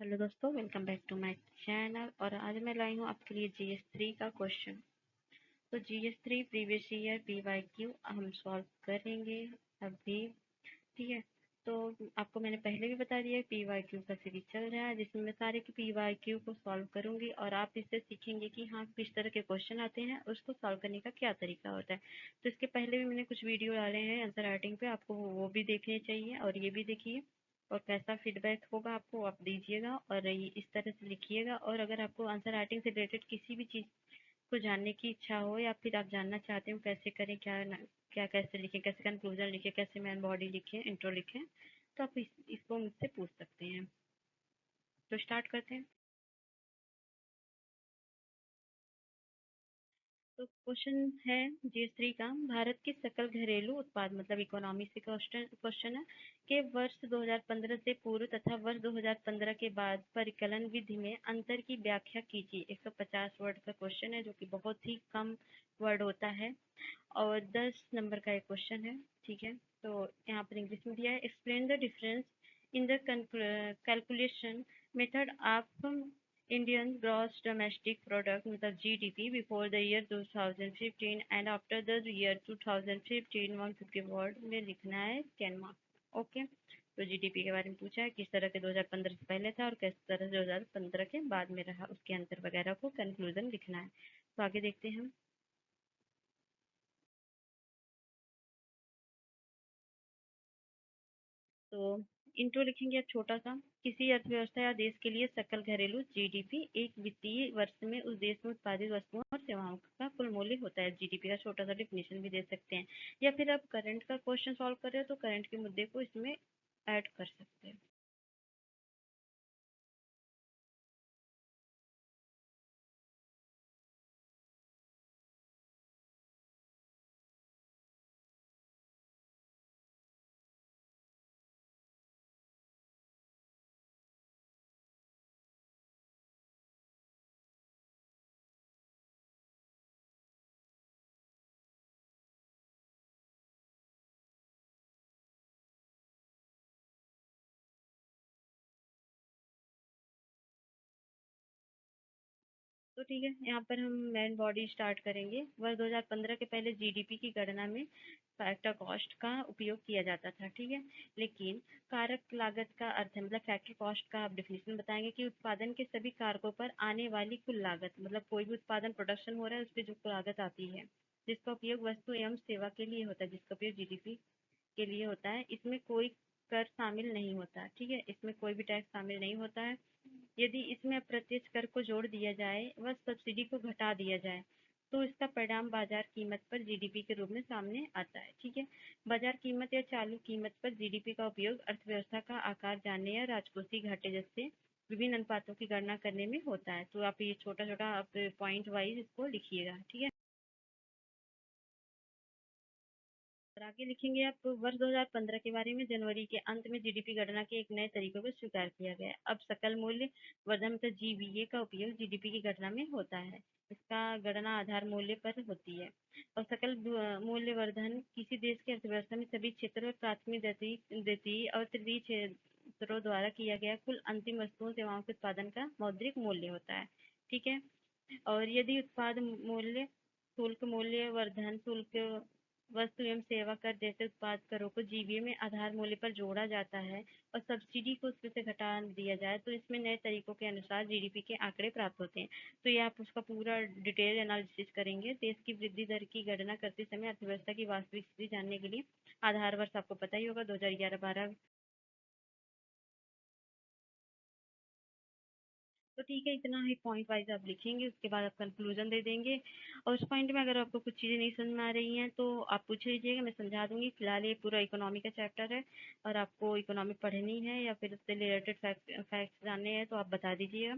Hello दोस्तों, welcome back to my channel. और आज मैं लाई हूँ आपके लिए जीएस 3 का क्वेश्चन। तो जीएस 3 प्रीवियस ईयर पीवाईक्यू हम सॉल्व करेंगे अभी। ठीक है। तो आपको मैंने पहले भी बता दिया पीवाईक्यू का सीरीज चल रहा है जिसमें मैं सारे के पीवाईक्यू को सॉल्व करूंगी और आप इससे सीखेंगे कि हाँ किस तरह के क्वेश्चन आते हैं, उसको सॉल्व करने का क्या तरीका होता है। तो इसके पहले भी मैंने कुछ वीडियो डाले हैं आंसर राइटिंग पे, आपको वो भी देखने चाहिए और ये भी देखिए। और कैसा फीडबैक होगा आपको आप दीजिएगा और इस तरह से लिखिएगा। और अगर आपको आंसर राइटिंग से रिलेटेड किसी भी चीज़ को जानने की इच्छा हो या फिर आप जानना चाहते हो कैसे करें, क्या कैसे लिखें, कैसे कंक्लूजन लिखें, कैसे मैन बॉडी लिखें, इंट्रो लिखें, तो आप इसको मुझसे पूछ सकते हैं। तो स्टार्ट करते हैं। तो क्वेश्चन है जीएस 3 का, भारत के सकल घरेलू उत्पाद मतलब इकोनॉमी से क्वेश्चन क्वेश्चन है कि वर्ष 2015 से पूर्व तथा वर्ष 2015 के बाद परिकलन विधि में अंतर की व्याख्या कीजिए। 150 वर्ड का क्वेश्चन है जो कि बहुत ही कम वर्ड होता है और 10 नंबर का एक क्वेश्चन है। ठीक है। तो यहाँ पर इंग्लिश में दिया है, explain the difference in the calculation method of Indian gross domestic product मतलब GDP before the year 2015 and after the year 2015। 150 word में लिखना है 10 मार्क्स। ओके। तो जीडीपी के बारे में पूछा है किस तरह के 2015 से पहले था और किस तरह से 2015 के बाद में रहा, उसके अंतर वगैरह को कंक्लूजन लिखना है। तो आगे देखते हैं हम। तो इंट्रो लिखेंगे आप छोटा सा। किसी अर्थव्यवस्था या देश के लिए सकल घरेलू जीडीपी एक वित्तीय वर्ष में उस देश में उत्पादित वस्तुओं और सेवाओं का कुल मूल्य होता है। जीडीपी का छोटा सा डिफिनेशन भी दे सकते हैं या फिर आप करंट का क्वेश्चन सॉल्व कर रहे हो तो करंट के मुद्दे को इसमें ऐड कर सकते हैं। तो ठीक है, यहाँ पर हम मेन बॉडी स्टार्ट करेंगे। वर्ष 2015 के पहले जीडीपी की गणना में फैक्टर कॉस्ट का उपयोग किया जाता था। ठीक है। लेकिन कारक लागत का अर्थ है मतलब फैक्टर कॉस्ट का आप डिफिनेशन बताएंगे कि उत्पादन के सभी कारकों पर आने वाली कुल लागत मतलब कोई भी उत्पादन प्रोडक्शन हो रहा है उस पर जो लागत आती है जिसका उपयोग वस्तु एवं सेवा के लिए होता है, जिसका उपयोग जीडीपी के लिए होता है। इसमें कोई कर शामिल नहीं होता। ठीक है, इसमें कोई भी टैक्स शामिल नहीं होता है। यदि इसमें अप्रत्यक्ष कर को जोड़ दिया जाए व सब्सिडी को घटा दिया जाए तो इसका परिणाम बाजार कीमत पर जीडीपी के रूप में सामने आता है। ठीक है। बाजार कीमत या चालू कीमत पर जीडीपी का उपयोग अर्थव्यवस्था का आकार जानने या राजकोषीय घाटे जैसे विभिन्न अनुपातों की गणना करने में होता है। तो आप ये छोटा छोटा आप पॉइंट वाइज इसको लिखिएगा। ठीक है। और आगे लिखेंगे आप वर्ष 2015 के बारे में, जनवरी के अंत में जीडीपी गणना के एक नए तरीकों को स्वीकार किया गया। अब सकल मूल्य वर्धन मतलब जीवीए का उपयोग जीडीपी की गणना में होता है। इसका गणना आधार मूल्य पर होती है। और सकल मूल्य वर्धन किसी देश की अर्थव्यवस्था में सभी क्षेत्रों में प्राथमिक द्वितीय और तृतीय क्षेत्रों द्वारा किया गया कुल अंतिम वस्तुओं सेवाओं के उत्पादन का मौद्रिक मूल्य होता है। ठीक है। और यदि उत्पाद मूल्य शुल्क मूल्य वर्धन शुल्क वस्तु एवं सेवा कर जैसे उत्पाद करों को जीवीए में आधार मूल्य पर जोड़ा जाता है और सब्सिडी को उसमें से घटा दिया जाए तो इसमें नए तरीकों के अनुसार जीडीपी के आंकड़े प्राप्त होते हैं। तो ये आप उसका पूरा डिटेल एनालिसिस करेंगे। देश की वृद्धि दर की गणना करते समय अर्थव्यवस्था की वास्तविक स्थिति जानने के लिए आधार वर्ष आपको पता ही होगा 2011-12। तो ठीक है, इतना ही पॉइंट वाइज आप लिखेंगे, उसके बाद आप कंक्लूजन दे देंगे। और उस पॉइंट में अगर आपको कुछ चीज़ें नहीं समझ में आ रही हैं तो आप पूछ लीजिएगा, मैं समझा दूंगी। फिलहाल ये पूरा इकोनॉमी का चैप्टर है और आपको इकोनॉमी पढ़नी है या फिर उससे रिलेटेड फैक्ट्स जानने हैं तो आप बता दीजिएगा।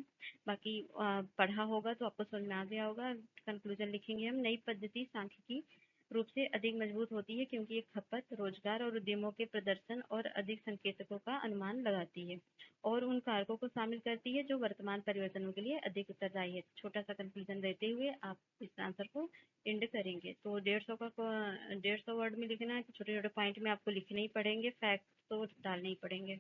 बाकी पढ़ा होगा तो आपको समझ में आ गया होगा। कंक्लूजन लिखेंगे हम, नई पद्धति सांख्यिकी रूप से अधिक मजबूत होती है क्योंकि ये खपत रोजगार और उद्यमों के प्रदर्शन और अधिक संकेतकों का अनुमान लगाती है और उन कारकों को शामिल करती है जो वर्तमान परिवर्तनों के लिए अधिक उत्तरदायी है। छोटा सा कंक्लूजन देते हुए आप इस आंसर को एंड करेंगे। तो 150 वर्ड में लिखना है तो छोटे छोटे पॉइंट में आपको लिखने ही पड़ेंगे, फैक्ट तो डालने ही पड़ेंगे।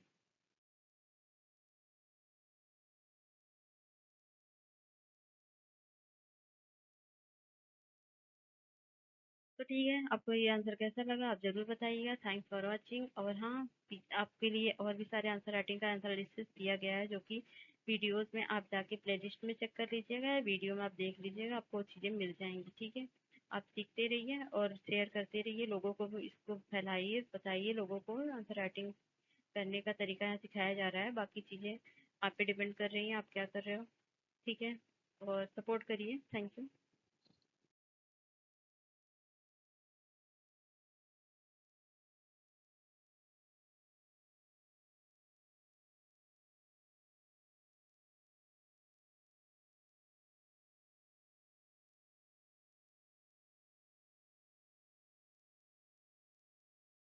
ठीक है, आपको ये आंसर कैसा लगा आप ज़रूर बताइएगा। Thanks for watching. और हाँ, आपके लिए और भी सारे आंसर राइटिंग का आंसर लिस्ट दिया गया है, जो कि वीडियोस में आप जाके प्लेलिस्ट में चेक कर लीजिएगा या वीडियो में आप देख लीजिएगा, आपको चीज़ें मिल जाएंगी। ठीक है, आप सीखते रहिए और शेयर करते रहिए, लोगों को भी इसको फैलाइए, बताइए लोगों को आंसर राइटिंग करने का तरीका यहाँ सिखाया जा रहा है। बाकी चीज़ें आप पे डिपेंड कर रही हैं, आप क्या कर रहे हो। ठीक है, और सपोर्ट करिए। Thank you.